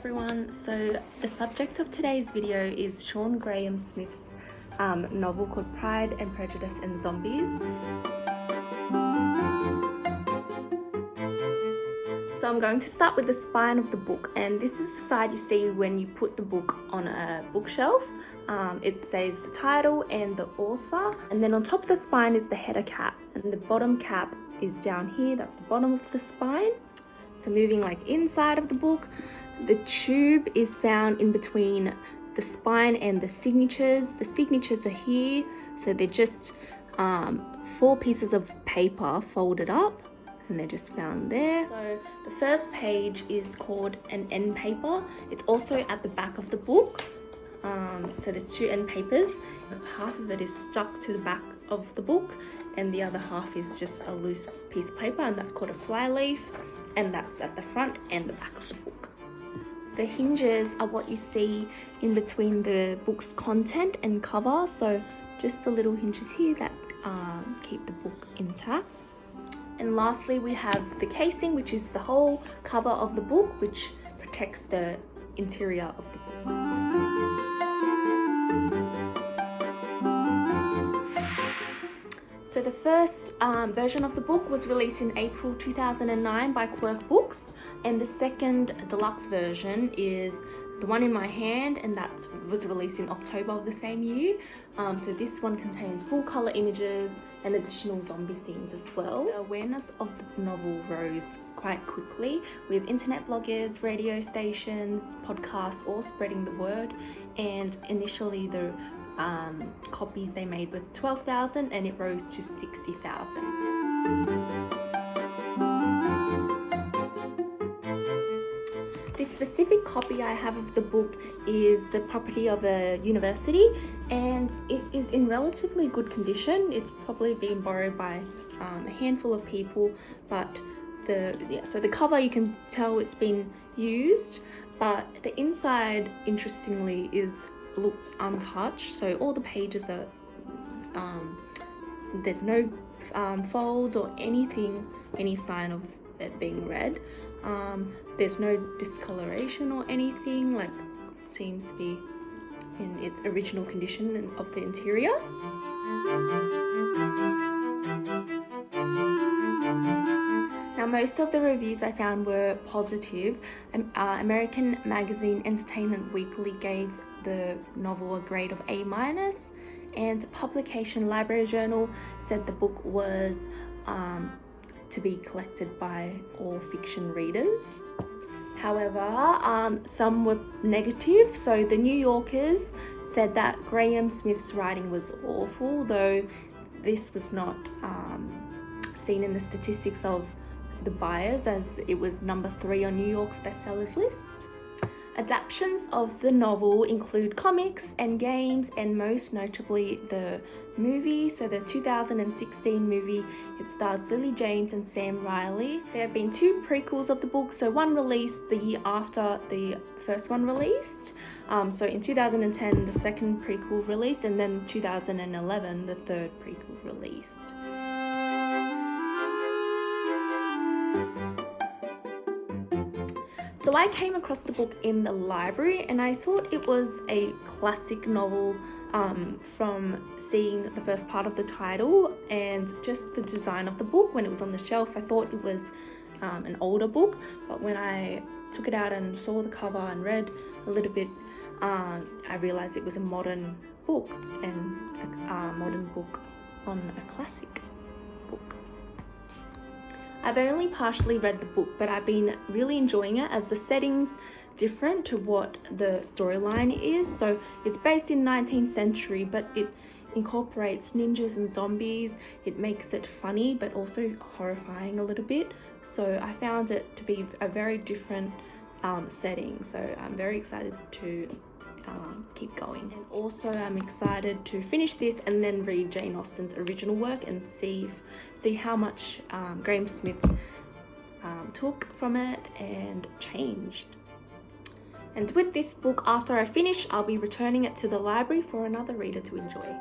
everyone. So the subject of today's video is Sean Graham Smith's novel called Pride and Prejudice and Zombies. So I'm going to start with the spine of the book, and this is the side you see when you put the book on a bookshelf. It says the title and the author, and then on top of the spine is the header cap, and the bottom cap is down here. That's the bottom of the spine. So moving like inside of the book, the tube is found in between the spine and the signatures. The signatures are here, so they're just 4 pieces of paper folded up, and they're just found there. So the first page is called an end paper. It's also at the back of the book. So there's 2 end papers. Half of it is stuck to the back of the book, and the other half is just a loose piece of paper, and that's called a flyleaf, and that's at the front and the back of the book. The hinges are what you see in between the book's content and cover, so just the little hinges here that keep the book intact. And lastly, we have the casing, which is the whole cover of the book, which protects the interior of the book. So the first version of the book was released in April 2009 by Quirk Books, and the second deluxe version is the one in my hand, and that was released in October of the same year. So this one contains full colour images and additional zombie scenes as well. The awareness of the novel rose quite quickly, with internet bloggers, radio stations, podcasts all spreading the word, and initially the copies they made with 12,000, and it rose to 60,000. This specific copy I have of the book is the property of a university, and it is in relatively good condition. It's probably been borrowed by a handful of people, but so the cover, you can tell it's been used, but the inside, interestingly, looks untouched. So all the pages are there's no folds or anything, any sign of it being read. There's no discoloration or anything, like it seems to be in its original condition of the interior. Now, most of the reviews I found were positive. American Magazine Entertainment Weekly gave the novel a grade of A-, and Publication Library Journal said the book was to be collected by all fiction readers. However, some were negative. So the New Yorkers said that Graham Smith's writing was awful, though this was not seen in the statistics of the buyers, as it was number 3 on New York's bestsellers list. Adaptations of the novel include comics and games, and most notably the movie. So the 2016 movie, it stars Lily James and Sam Riley. There have been 2 prequels of the book, so one released the year after the first one released. So in 2010 the second prequel released, and then 2011 the third prequel released. So I came across the book in the library, and I thought it was a classic novel from seeing the first part of the title and just the design of the book. When it was on the shelf, I thought it was an older book, but when I took it out and saw the cover and read a little bit, I realized it was a modern book, and a modern book on a classic book. I've only partially read the book, but I've been really enjoying it, as the setting's different to what the storyline is. So it's based in 19th century, but it incorporates ninjas and zombies. It makes it funny, but also horrifying a little bit. So I found it to be a very different setting. So I'm very excited to keep going. And also I'm excited to finish this and then read Jane Austen's original work and see how much Graham Smith took from it and changed. And with this book, after I finish, I'll be returning it to the library for another reader to enjoy.